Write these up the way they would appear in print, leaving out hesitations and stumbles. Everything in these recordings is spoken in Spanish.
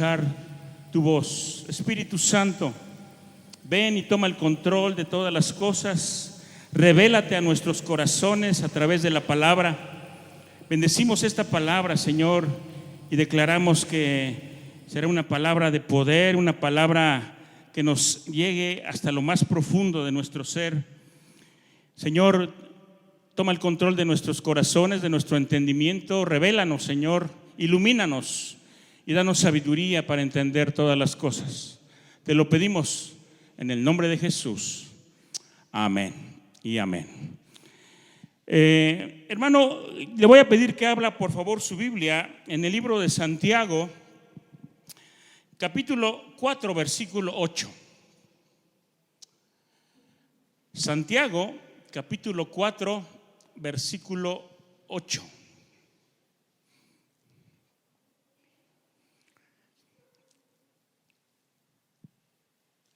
escuchar tu voz. Espíritu Santo, ven y toma el control de todas las cosas. Revélate a nuestros corazones a través de la palabra. Bendecimos esta palabra, Señor, y declaramos que será una palabra de poder, una palabra que nos llegue hasta lo más profundo de nuestro ser. Señor, toma el control de nuestros corazones, de nuestro entendimiento. Revélanos, Señor, ilumínanos y danos sabiduría para entender todas las cosas. Te lo pedimos en el nombre de Jesús. Amén y amén. Hermano, le voy a pedir que abra por favor su Biblia en el libro de Santiago, capítulo 4, versículo 8. Santiago, capítulo 4, versículo 8.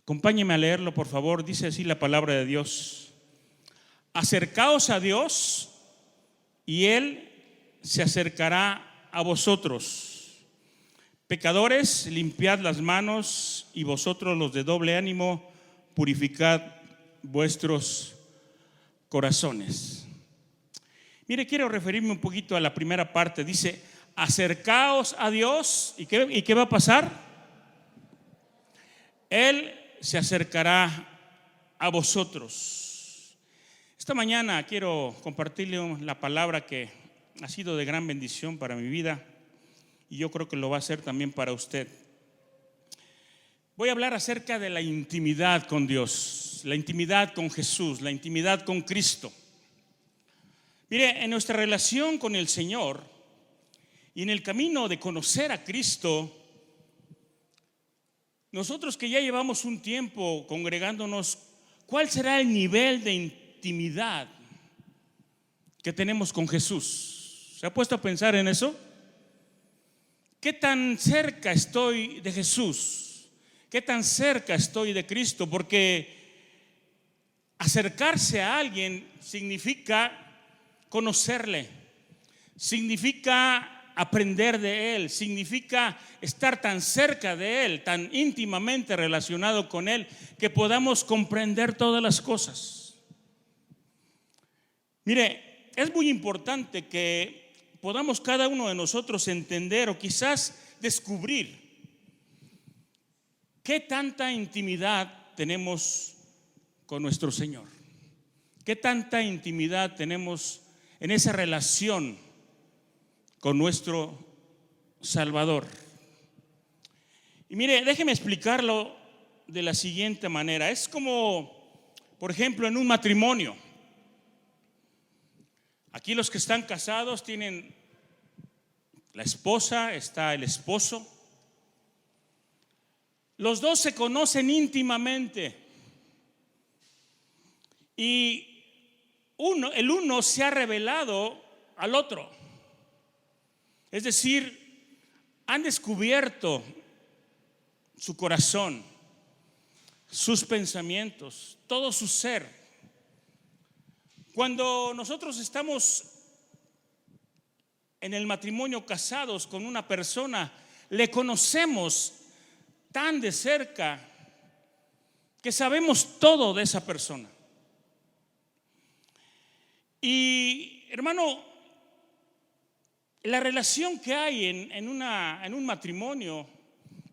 Acompáñeme a leerlo, por favor. Dice así la palabra de Dios: acercaos a Dios y Él se acercará a vosotros. Pecadores, limpiad las manos, y vosotros los de doble ánimo, purificad vuestros corazones. Mire, quiero referirme un poquito a la primera parte. Dice, acercaos a Dios. ¿Y qué va a pasar? Él se acercará a vosotros. Esta mañana quiero compartirle la palabra que ha sido de gran bendición para mi vida, y yo creo que lo va a hacer también para usted. Voy a hablar acerca de la intimidad con Dios, la intimidad con Jesús, la intimidad con Cristo. Mire, en nuestra relación con el Señor y en el camino de conocer a Cristo, nosotros que ya llevamos un tiempo congregándonos, ¿cuál será el nivel de intimidad que tenemos con Jesús? ¿Se ha puesto a pensar en eso? ¿Qué tan cerca estoy de Jesús? ¿Qué tan cerca estoy de Cristo? Porque acercarse a alguien significa conocerle, significa aprender de Él, significa estar tan cerca de Él, tan íntimamente relacionado con Él, que podamos comprender todas las cosas. Mire, es muy importante que podamos cada uno de nosotros entender o quizás descubrir qué tanta intimidad tenemos con nuestro Señor, qué tanta intimidad tenemos en esa relación con nuestro Salvador. Y mire, déjeme explicarlo de la siguiente manera. Es como, por ejemplo, en un matrimonio. Aquí los que están casados tienen la esposa, está el esposo. Los dos se conocen íntimamente y el uno se ha revelado al otro. Es decir, han descubierto su corazón, sus pensamientos, todo su ser. Cuando nosotros estamos en el matrimonio casados con una persona, le conocemos tan de cerca que sabemos todo de esa persona. Y hermano, la relación que hay en un matrimonio,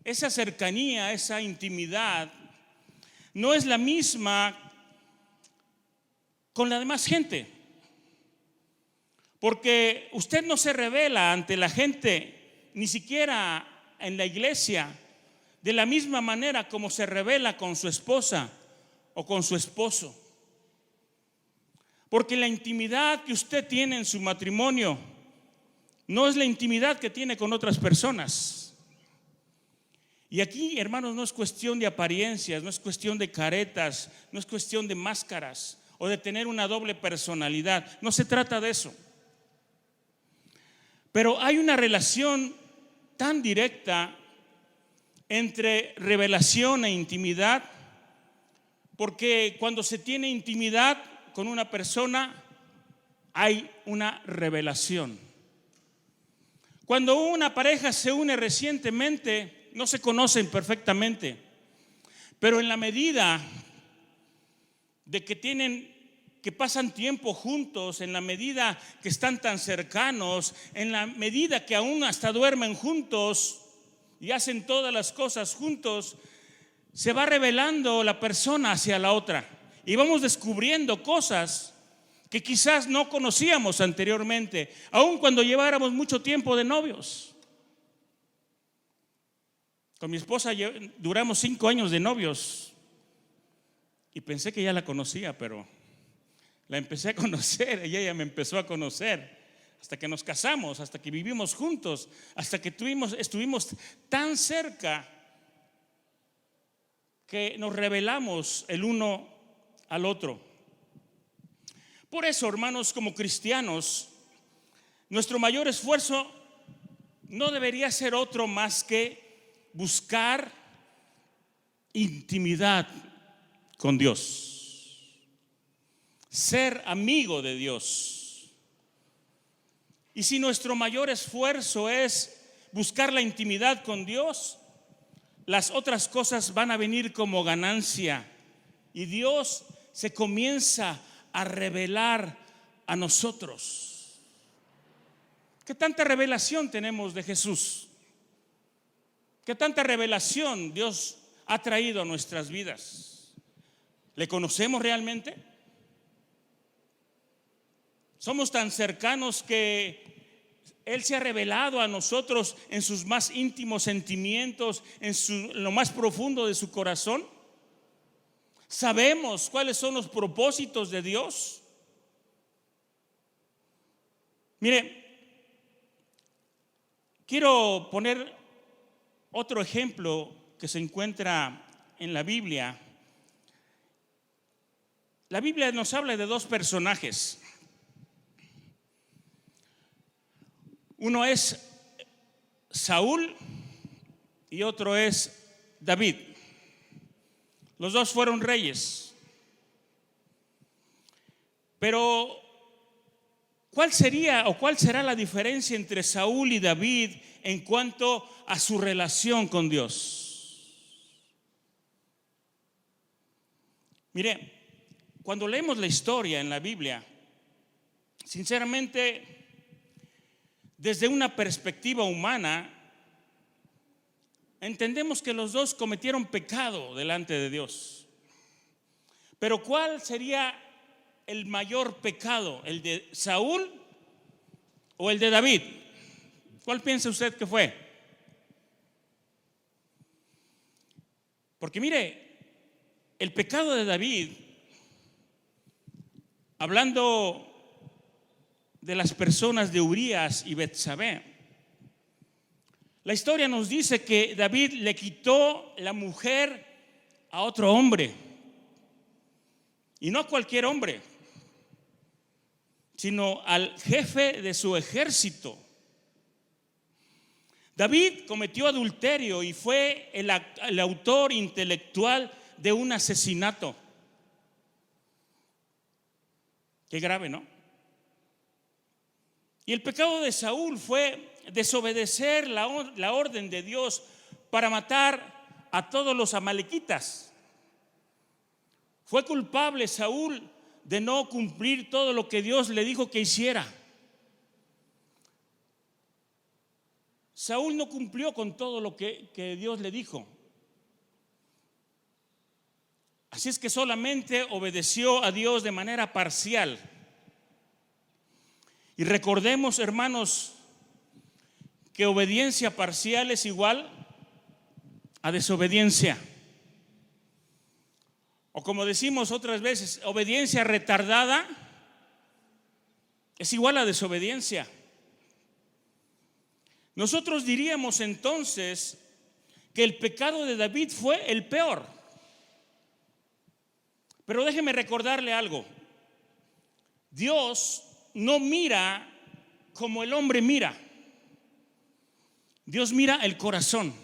esa cercanía, esa intimidad, no es la misma con la demás gente, porque usted no se revela ante la gente, ni siquiera en la iglesia, de la misma manera como se revela con su esposa o con su esposo, porque la intimidad que usted tiene en su matrimonio no es la intimidad que tiene con otras personas. Y aquí, hermanos, no es cuestión de apariencias, no es cuestión de caretas, no es cuestión de máscaras o de tener una doble personalidad. No se trata de eso. Pero hay una relación tan directa entre revelación e intimidad, porque cuando se tiene intimidad con una persona hay una revelación. Cuando una pareja se une recientemente, no se conocen perfectamente, pero en la medida de que pasan tiempo juntos, en la medida que están tan cercanos, en la medida que aún hasta duermen juntos y hacen todas las cosas juntos, se va revelando la persona hacia la otra y vamos descubriendo cosas que quizás no conocíamos anteriormente, aun cuando lleváramos mucho tiempo de novios. Con mi esposa duramos 5 años de novios y pensé que ya la conocía, pero la empecé a conocer y ella me empezó a conocer hasta que nos casamos, hasta que vivimos juntos, hasta que estuvimos tan cerca que nos revelamos el uno al otro. Por eso, hermanos, como cristianos, nuestro mayor esfuerzo no debería ser otro más que buscar intimidad con Dios, ser amigo de Dios. Y si nuestro mayor esfuerzo es buscar la intimidad con Dios, las otras cosas van a venir como ganancia y Dios se comienza a revelar a nosotros. ¿Qué tanta revelación tenemos de Jesús? ¿Qué tanta revelación Dios ha traído a nuestras vidas? ¿Le conocemos realmente? Somos tan cercanos que Él se ha revelado a nosotros en sus más íntimos sentimientos, en lo más profundo de su corazón. ¿Sabemos cuáles son los propósitos de Dios? Mire, quiero poner otro ejemplo que se encuentra en la Biblia. La Biblia nos habla de 2 personajes. Uno es Saúl y otro es David. Los 2 fueron reyes. Pero ¿cuál sería o cuál será la diferencia entre Saúl y David en cuanto a su relación con Dios? Mire, cuando leemos la historia en la Biblia, sinceramente, desde una perspectiva humana, entendemos que los 2 cometieron pecado delante de Dios. Pero ¿cuál sería el mayor pecado? ¿El de Saúl o el de David? ¿Cuál piensa usted que fue? Porque mire, el pecado de David, hablando de las personas de Urías y Betsabé, la historia nos dice que David le quitó la mujer a otro hombre, y no a cualquier hombre, sino al jefe de su ejército. David cometió adulterio y fue el autor intelectual de un asesinato. Qué grave, ¿no? Y el pecado de Saúl fue desobedecer la orden de Dios para matar a todos los amalequitas. Fue culpable Saúl de no cumplir todo lo que Dios le dijo que hiciera. Saúl no cumplió con todo lo que Dios le dijo. Así es que solamente obedeció a Dios de manera parcial. Y recordemos, hermanos, que obediencia parcial es igual a desobediencia. O como decimos otras veces, obediencia retardada es igual a desobediencia. Nosotros diríamos entonces que el pecado de David fue el peor. Pero déjeme recordarle algo. Dios no mira como el hombre mira. Dios mira el corazón.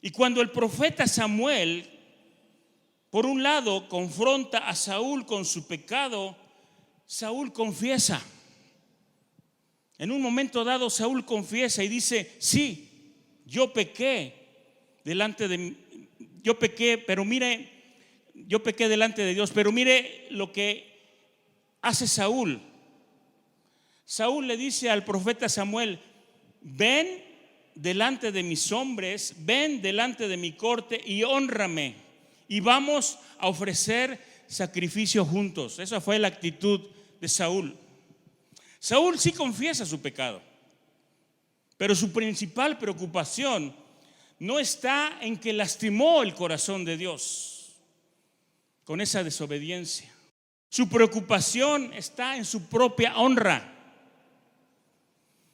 Y cuando el profeta Samuel, por un lado, confronta a Saúl con su pecado, Saúl confiesa. En un momento dado, Saúl confiesa y dice: sí, yo pequé delante de Dios, pero mire lo que hace Saúl. Saúl le dice al profeta Samuel: ven delante de mis hombres, ven delante de mi corte y hónrame, y vamos a ofrecer sacrificio juntos. Esa fue la actitud de Saúl. Saúl sí confiesa su pecado, pero su principal preocupación no está en que lastimó el corazón de Dios con esa desobediencia. Su preocupación está en su propia honra.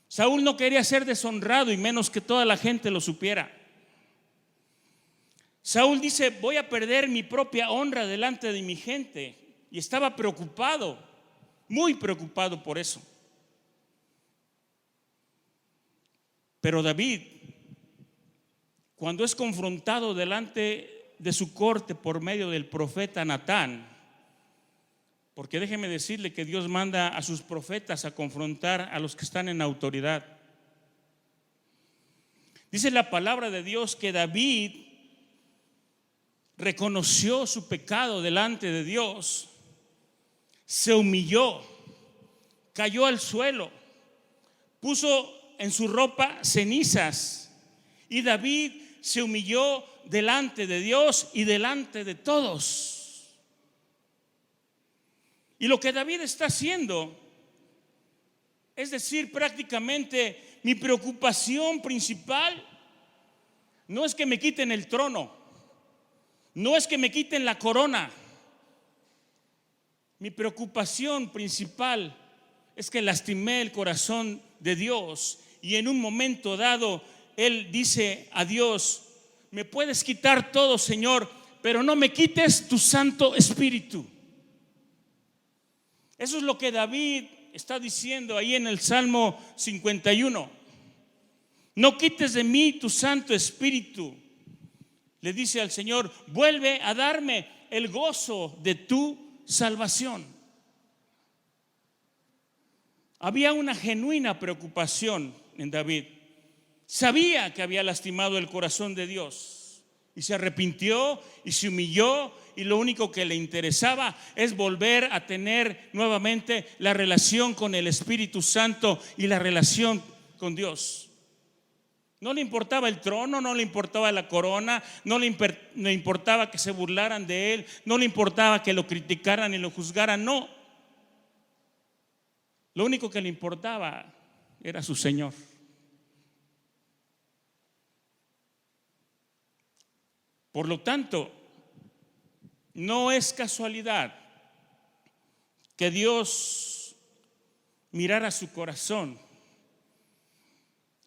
Saúl no quería ser deshonrado, y menos que toda la gente lo supiera. Saúl dice: voy a perder mi propia honra delante de mi gente. Y estaba preocupado, muy preocupado por eso. Pero David, cuando es confrontado delante de su corte por medio del profeta Natán, porque déjeme decirle que Dios manda a sus profetas a confrontar a los que están en autoridad. Dice la palabra de Dios que David reconoció su pecado delante de Dios, se humilló, cayó al suelo, puso en su ropa cenizas, y David se humilló delante de Dios y delante de todos. Y lo que David está haciendo, es decir, prácticamente mi preocupación principal no es que me quiten el trono, no es que me quiten la corona. Mi preocupación principal es que lastimé el corazón de Dios, y en un momento dado él dice a Dios: me puedes quitar todo, Señor, pero no me quites tu Santo Espíritu. Eso es lo que David está diciendo ahí en el Salmo 51. No quites de mí tu Santo Espíritu. Le dice al Señor: vuelve a darme el gozo de tu salvación. Había una genuina preocupación en David. Sabía que había lastimado el corazón de Dios, y se arrepintió y se humilló, y lo único que le interesaba es volver a tener nuevamente la relación con el Espíritu Santo y la relación con Dios. No le importaba el trono, no le importaba la corona, no le importaba que se burlaran de él, no le importaba que lo criticaran y lo juzgaran, no. Lo único que le importaba era su Señor. Por lo tanto, no es casualidad que Dios mirara su corazón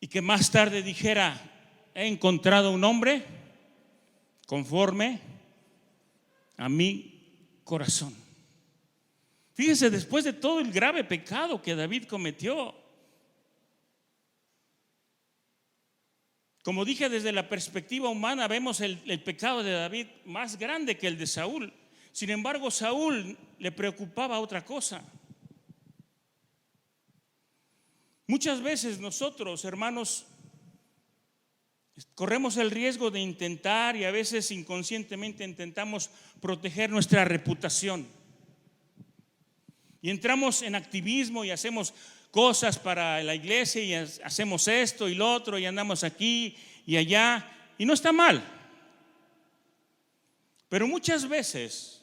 y que más tarde dijera: he encontrado un hombre conforme a mi corazón. Fíjense, después de todo el grave pecado que David cometió, como dije, desde la perspectiva humana vemos el pecado de David más grande que el de Saúl. Sin embargo, Saúl le preocupaba otra cosa. Muchas veces nosotros, hermanos, corremos el riesgo de intentar, y a veces inconscientemente intentamos proteger nuestra reputación. Y entramos en activismo y hacemos cosas para la iglesia, y hacemos esto y lo otro, y andamos aquí y allá, y no está mal. Pero muchas veces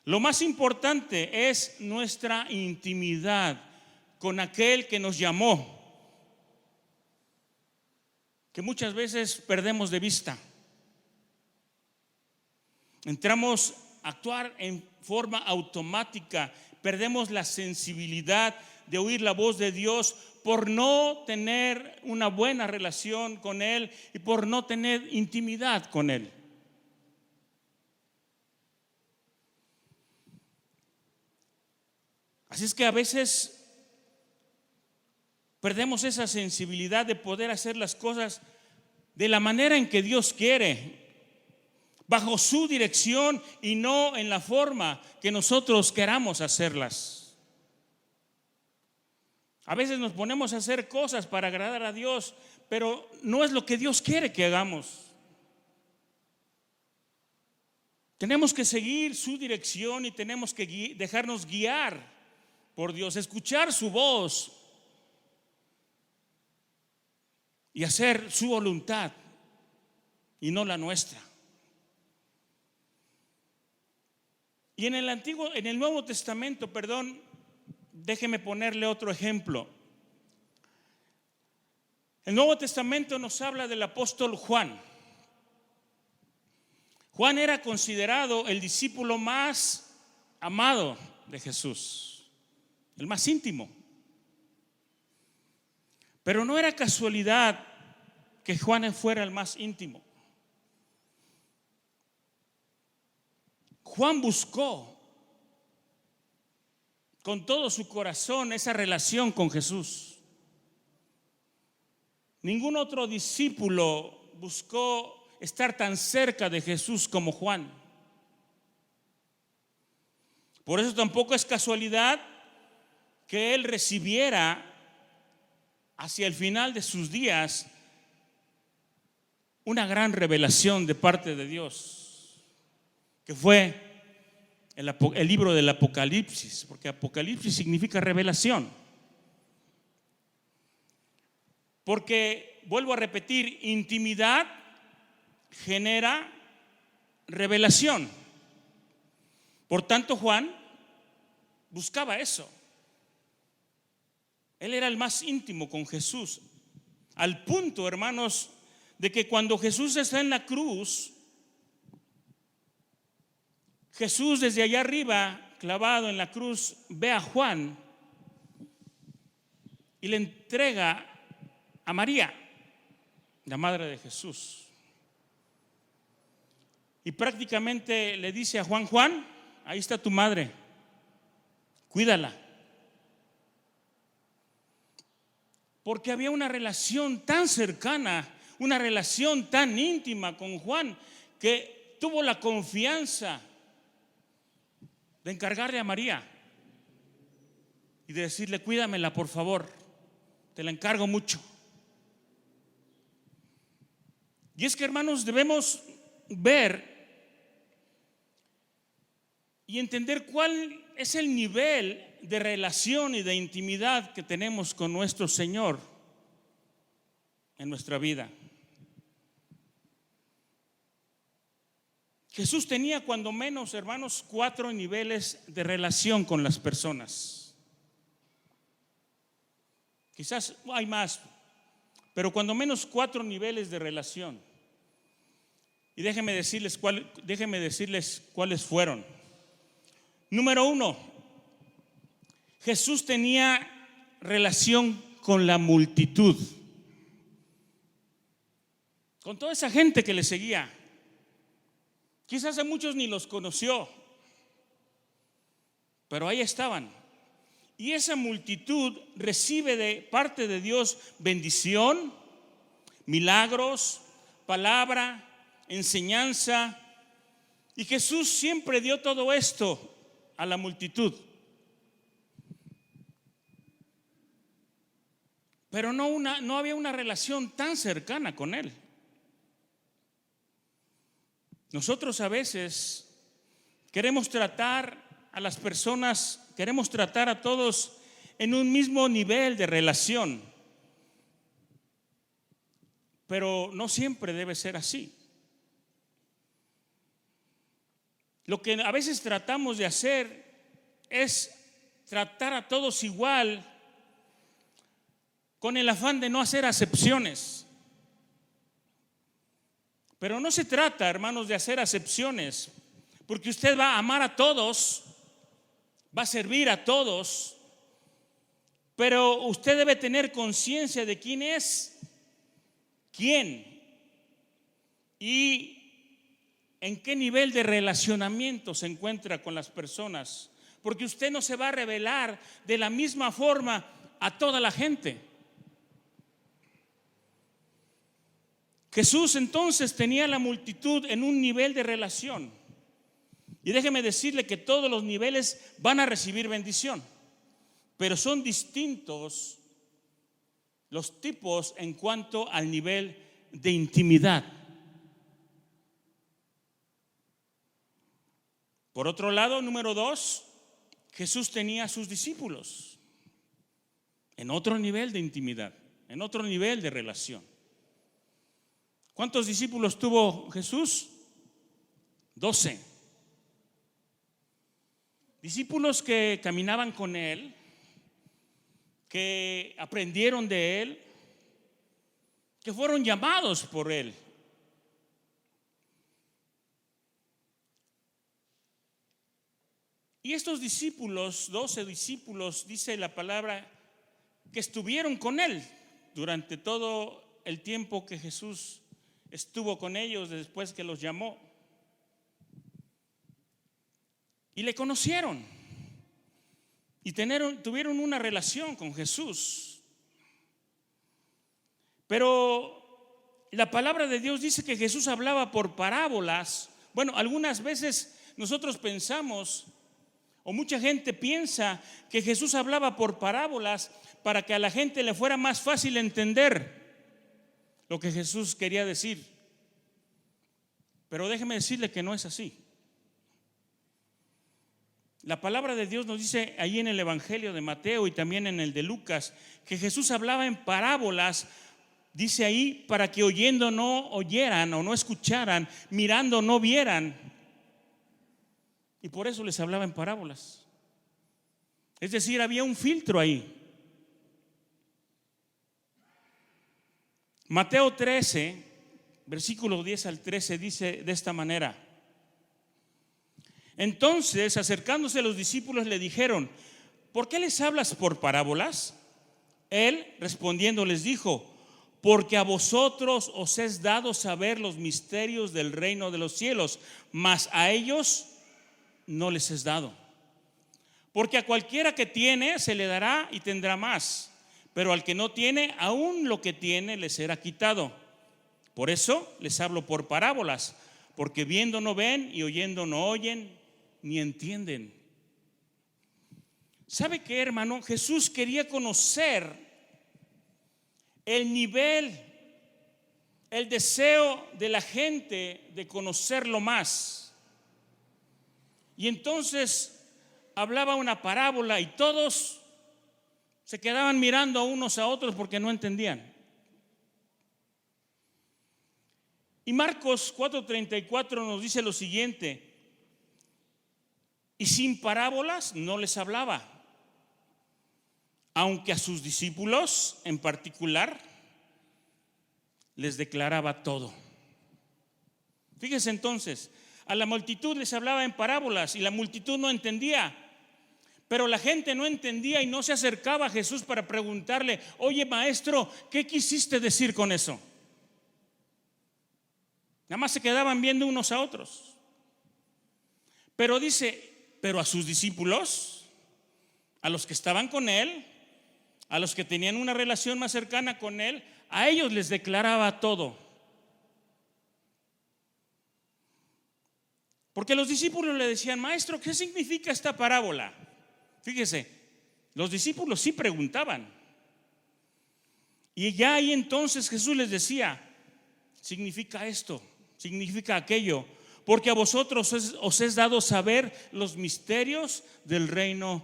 lo más importante es nuestra intimidad con aquel que nos llamó, que muchas veces perdemos de vista. Entramos a actuar en forma automática, perdemos la sensibilidad de oír la voz de Dios por no tener una buena relación con Él y por no tener intimidad con Él. Así es que a veces perdemos esa sensibilidad de poder hacer las cosas de la manera en que Dios quiere, bajo su dirección y no en la forma que nosotros queramos hacerlas. A veces nos ponemos a hacer cosas para agradar a Dios, pero no es lo que Dios quiere que hagamos. Tenemos que seguir su dirección y tenemos que dejarnos guiar por Dios, escuchar su voz y hacer su voluntad y no la nuestra. Y en el Nuevo Testamento, déjeme ponerle otro ejemplo. El Nuevo Testamento nos habla del apóstol Juan. Juan era considerado el discípulo más amado de Jesús, el más íntimo. Pero no era casualidad que Juan fuera el más íntimo. Juan buscó con todo su corazón esa relación con Jesús. Ningún otro discípulo buscó estar tan cerca de Jesús como Juan. Por eso tampoco es casualidad que él recibiera hacia el final de sus días una gran revelación de parte de Dios, que fue el libro del Apocalipsis, porque Apocalipsis significa revelación. Porque, vuelvo a repetir, intimidad genera revelación. Por tanto, Juan buscaba eso. Él era el más íntimo con Jesús, al punto, hermanos, de que cuando Jesús está en la cruz, Jesús desde allá arriba, clavado en la cruz, ve a Juan y le entrega a María, la madre de Jesús. Y prácticamente le dice a Juan: Juan, ahí está tu madre, cuídala. Porque había una relación tan cercana, una relación tan íntima con Juan, que tuvo la confianza de encargarle a María y de decirle: cuídamela, por favor, te la encargo mucho. Y es que, hermanos, debemos ver y entender cuál es el nivel de relación y de intimidad que tenemos con nuestro Señor en nuestra vida. Jesús tenía, cuando menos, hermanos, 4 niveles de relación con las personas. Quizás hay más, pero cuando menos 4 niveles de relación. Y déjenme decirles cuáles fueron. Número 1, Jesús tenía relación con la multitud, con toda esa gente que le seguía. Quizás a muchos ni los conoció, pero ahí estaban. Y esa multitud recibe de parte de Dios bendición, milagros, palabra, enseñanza. Y Jesús siempre dio todo esto a la multitud. Pero no había una relación tan cercana con Él. Nosotros a veces queremos tratar a las personas, queremos tratar a todos en un mismo nivel de relación, pero no siempre debe ser así. Lo que a veces tratamos de hacer es tratar a todos igual, con el afán de no hacer acepciones. Pero no se trata, hermanos, de hacer acepciones, porque usted va a amar a todos, va a servir a todos, pero usted debe tener conciencia de quién es quién y en qué nivel de relacionamiento se encuentra con las personas, porque usted no se va a revelar de la misma forma a toda la gente. Jesús entonces tenía la multitud en un nivel de relación. Y déjeme decirle que todos los niveles van a recibir bendición, pero son distintos los tipos en cuanto al nivel de intimidad. Por otro lado, número 2, Jesús tenía a sus discípulos en otro nivel de intimidad, en otro nivel de relación. ¿Cuántos discípulos tuvo Jesús? 12. Discípulos que caminaban con Él, que aprendieron de Él, que fueron llamados por Él. Y estos discípulos, 12 discípulos, dice la palabra, que estuvieron con Él durante todo el tiempo que Jesús estuvo con ellos después que los llamó. Y le conocieron y tuvieron una relación con Jesús. Pero la palabra de Dios dice que Jesús hablaba por parábolas. Bueno, algunas veces nosotros pensamos, o mucha gente piensa, que Jesús hablaba por parábolas para que a la gente le fuera más fácil entender lo que Jesús quería decir. Pero déjeme decirle que no es así. La palabra de Dios nos dice ahí en el Evangelio de Mateo y también en el de Lucas que Jesús hablaba en parábolas. Dice ahí, para que oyendo no oyeran o no escucharan, mirando no vieran. Y por eso les hablaba en parábolas. Es decir, había un filtro ahí. Mateo 13, versículo 10 al 13 dice de esta manera: entonces, acercándose los discípulos, le dijeron: ¿por qué les hablas por parábolas? Él respondiendo les dijo: porque a vosotros os es dado saber los misterios del reino de los cielos, mas a ellos no les es dado. Porque a cualquiera que tiene se le dará y tendrá más, pero al que no tiene, aún lo que tiene le será quitado. Por eso les hablo por parábolas, porque viendo no ven y oyendo no oyen ni entienden. ¿Sabe qué, hermano? Jesús quería conocer el nivel, el deseo de la gente de conocerlo más. Y entonces hablaba una parábola y todos se quedaban mirando a unos a otros porque no entendían. Y Marcos 4:34 nos dice lo siguiente: y sin parábolas no les hablaba, aunque a sus discípulos en particular les declaraba todo. Fíjese entonces, a la multitud les hablaba en parábolas y la multitud no entendía. Pero la gente no entendía y no se acercaba a Jesús para preguntarle: oye, maestro, ¿qué quisiste decir con eso? Nada más se quedaban viendo unos a otros. Pero dice, pero a sus discípulos, a los que estaban con Él, a los que tenían una relación más cercana con Él, a ellos les declaraba todo. Porque los discípulos le decían: maestro, ¿qué significa esta parábola? Fíjese, los discípulos sí preguntaban. Y ya ahí entonces Jesús les decía: significa esto, significa aquello, porque a vosotros os es dado saber los misterios del reino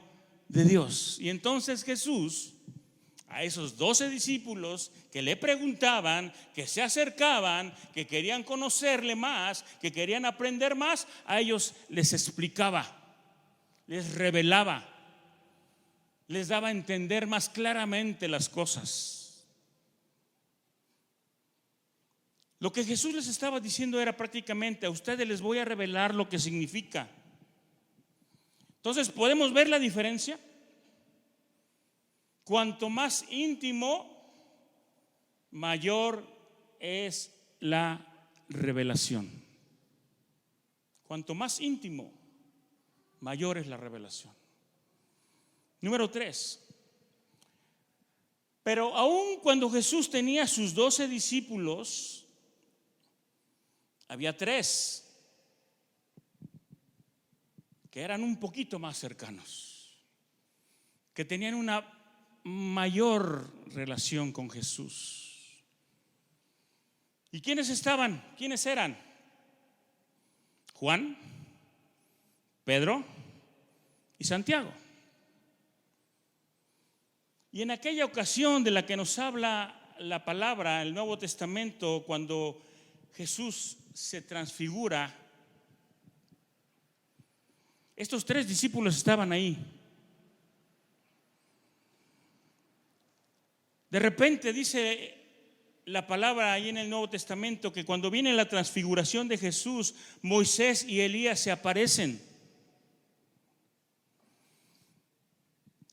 de Dios. Y entonces Jesús, a esos 12 discípulos que le preguntaban, que se acercaban, que querían conocerle más, que querían aprender más, a ellos les explicaba, les revelaba, les daba a entender más claramente las cosas. Lo que Jesús les estaba diciendo era prácticamente: a ustedes les voy a revelar lo que significa. Entonces, ¿podemos ver la diferencia? Cuanto más íntimo, mayor es la revelación. Cuanto más íntimo, mayor es la revelación. Número 3. Pero aun cuando Jesús tenía a sus 12 discípulos, había 3 que eran un poquito más cercanos, que tenían una mayor relación con Jesús. ¿Y quiénes estaban? ¿Quiénes eran? Juan, Pedro y Santiago. Y en aquella ocasión de la que nos habla la palabra, el Nuevo Testamento, cuando Jesús se transfigura, estos 3 discípulos estaban ahí. De repente dice la palabra ahí en el Nuevo Testamento que cuando viene la transfiguración de Jesús, Moisés y Elías se aparecen.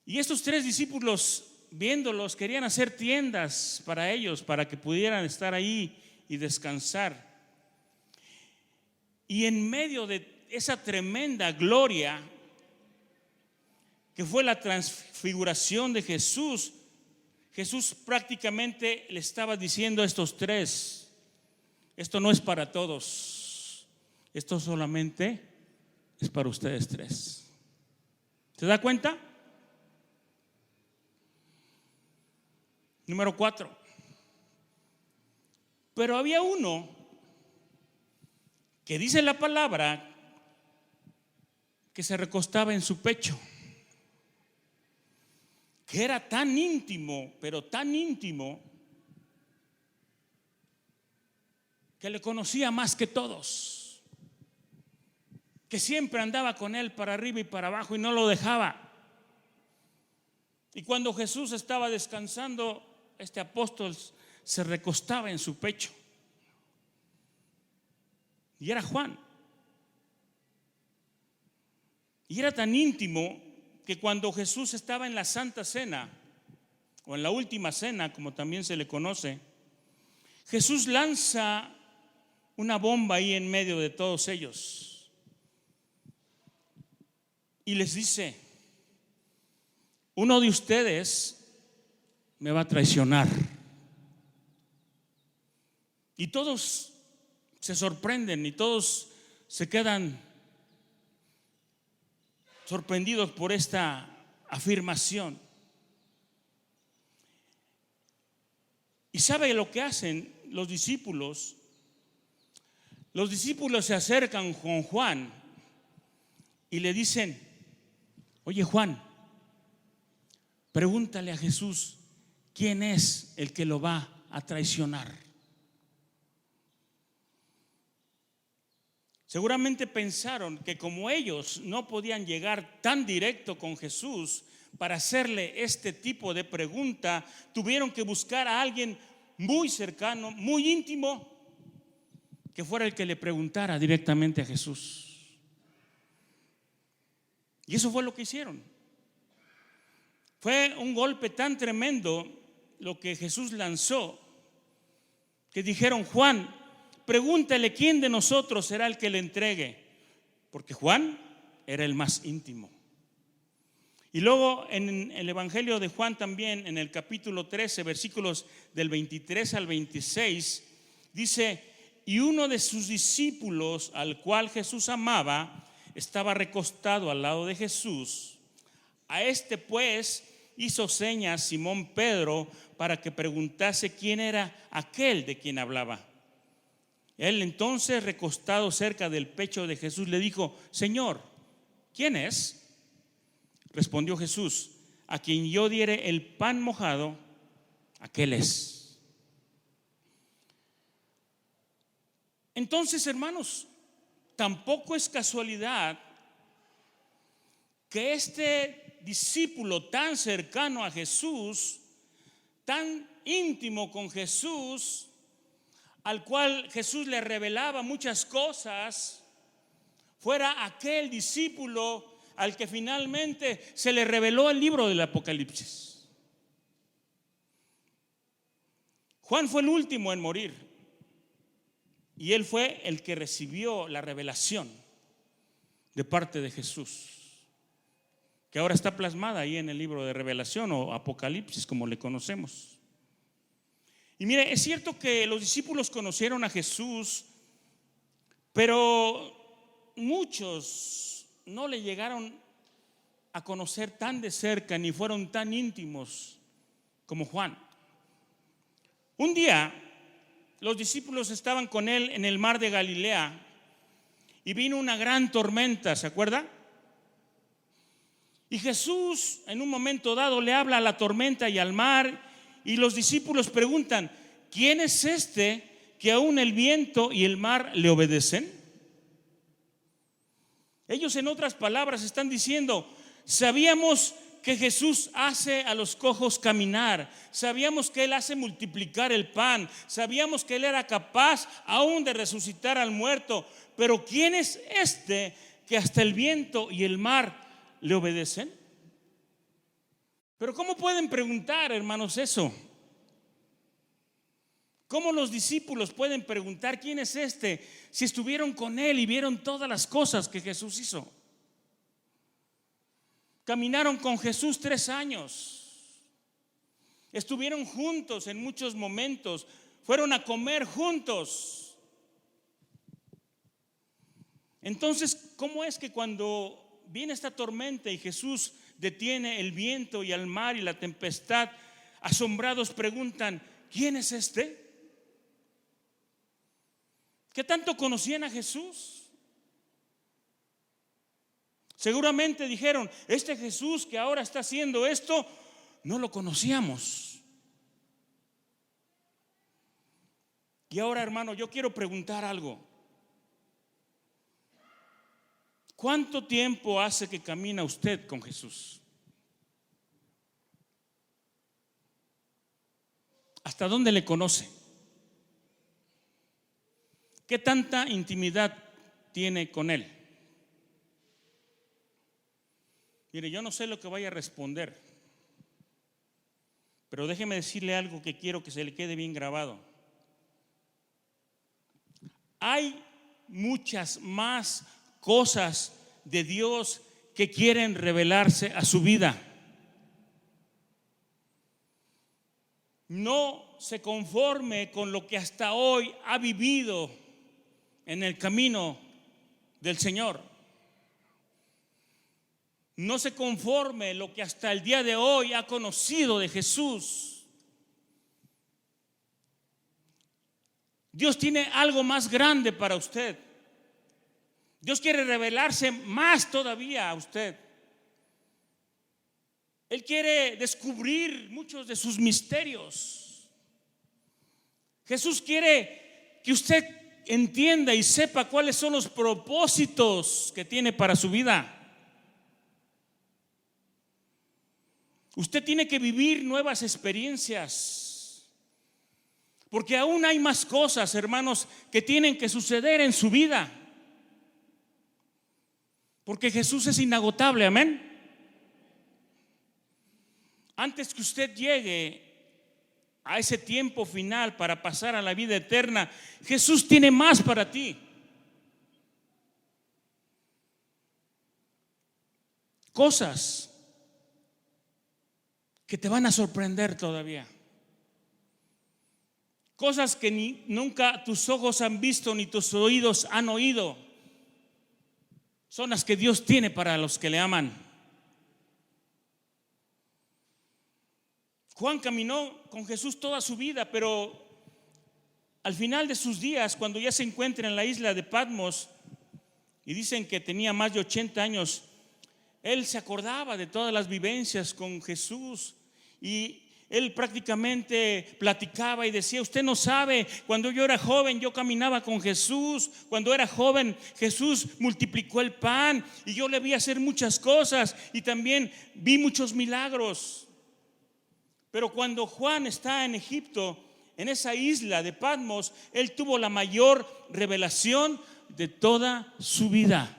Y estos 3 discípulos, viéndolos, querían hacer tiendas para ellos, para que pudieran estar ahí y descansar. Y en medio de esa tremenda gloria que fue la transfiguración de Jesús, Jesús prácticamente le estaba diciendo a estos 3: esto no es para todos, esto solamente es para ustedes 3. ¿Se da cuenta? Número 4. Pero había uno que dice la palabra que se recostaba en su pecho, que era tan íntimo, pero tan íntimo, que le conocía más que todos, que siempre andaba con él para arriba y para abajo y no lo dejaba. Y cuando Jesús estaba descansando, este apóstol se recostaba en su pecho, y era Juan. Y era tan íntimo que cuando Jesús estaba en la Santa Cena, o en la Última Cena, como también se le conoce, Jesús lanza una bomba ahí en medio de todos ellos y les dice: uno de ustedes me va a traicionar. Y todos se sorprenden y todos se quedan sorprendidos por esta afirmación. ¿Y sabe lo que hacen los discípulos? Los discípulos se acercan con Juan y le dicen: oye, Juan, pregúntale a Jesús quién es el que lo va a traicionar. Seguramente pensaron que como ellos no podían llegar tan directo con Jesús para hacerle este tipo de pregunta, tuvieron que buscar a alguien muy cercano, muy íntimo, que fuera el que le preguntara directamente a Jesús. Y eso fue lo que hicieron. Fue un golpe tan tremendo lo que Jesús lanzó, que dijeron: Juan, pregúntale quién de nosotros será el que le entregue, porque Juan era el más íntimo. Y luego en el Evangelio de Juan también, en el capítulo 13, versículos del 23 al 26, dice: y uno de sus discípulos, al cual Jesús amaba, estaba recostado al lado de Jesús. A este pues hizo señas Simón Pedro para que preguntase quién era aquel de quien hablaba. Él entonces, recostado cerca del pecho de Jesús, le dijo: Señor, ¿quién es? Respondió Jesús: a quien yo diere el pan mojado, aquel es. Entonces, hermanos, tampoco es casualidad que este discípulo tan cercano a Jesús, tan íntimo con Jesús, al cual Jesús le revelaba muchas cosas, fuera aquel discípulo al que finalmente se le reveló el libro del Apocalipsis. Juan fue el último en morir, y él fue el que recibió la revelación de parte de Jesús, que ahora está plasmada ahí en el libro de Revelación o Apocalipsis, como le conocemos. Y mire, es cierto que los discípulos conocieron a Jesús, pero muchos no le llegaron a conocer tan de cerca ni fueron tan íntimos como Juan. Un día los discípulos estaban con él en el mar de Galilea y vino una gran tormenta, ¿se acuerda? Y Jesús en un momento dado le habla a la tormenta y al mar, y los discípulos preguntan: ¿quién es este que aún el viento y el mar le obedecen? Ellos, en otras palabras, están diciendo: sabíamos que Jesús hace a los cojos caminar, sabíamos que Él hace multiplicar el pan, sabíamos que Él era capaz aún de resucitar al muerto, pero ¿quién es este que hasta el viento y el mar le obedecen? Pero ¿cómo pueden preguntar, hermanos, eso? ¿Cómo los discípulos pueden preguntar quién es este si estuvieron con Él y vieron todas las cosas que Jesús hizo? Caminaron con Jesús 3 años, estuvieron juntos en muchos momentos, fueron a comer juntos. Entonces, ¿cómo es que cuando viene esta tormenta y Jesús detiene el viento y el mar y la tempestad, asombrados preguntan: ¿quién es este? ¿Qué tanto conocían a Jesús? Seguramente dijeron: este Jesús que ahora está haciendo esto, no lo conocíamos. Y ahora, hermano, yo quiero preguntar algo. ¿Cuánto tiempo hace que camina usted con Jesús? ¿Hasta dónde le conoce? ¿Qué tanta intimidad tiene con Él? Mire, yo no sé lo que vaya a responder, pero déjeme decirle algo que quiero que se le quede bien grabado. Hay muchas más cosas de Dios que quieren revelarse a su vida. No se conforme con lo que hasta hoy ha vivido en el camino del Señor. No se conforme lo que hasta el día de hoy ha conocido de Jesús. Dios tiene algo más grande para usted. Dios quiere revelarse más todavía a usted. Él quiere descubrir muchos de sus misterios. Jesús quiere que usted entienda y sepa cuáles son los propósitos que tiene para su vida. Usted tiene que vivir nuevas experiencias, porque aún hay más cosas, hermanos, que tienen que suceder en su vida, porque Jesús es inagotable, amén. Antes que usted llegue a ese tiempo final para pasar a la vida eterna, Jesús tiene más para ti. Cosas que te van a sorprender todavía. Cosas que nunca tus ojos han visto ni tus oídos han oído. Son las que Dios tiene para los que le aman. Juan caminó con Jesús toda su vida, pero al final de sus días, cuando ya se encuentra en la isla de Patmos, y dicen que tenía más de 80 años, él se acordaba de todas las vivencias con Jesús y él prácticamente platicaba y decía: usted no sabe, cuando yo era joven yo caminaba con Jesús, cuando era joven Jesús multiplicó el pan y yo le vi hacer muchas cosas y también vi muchos milagros. Pero cuando Juan está en Egipto, en esa isla de Patmos, él tuvo la mayor revelación de toda su vida.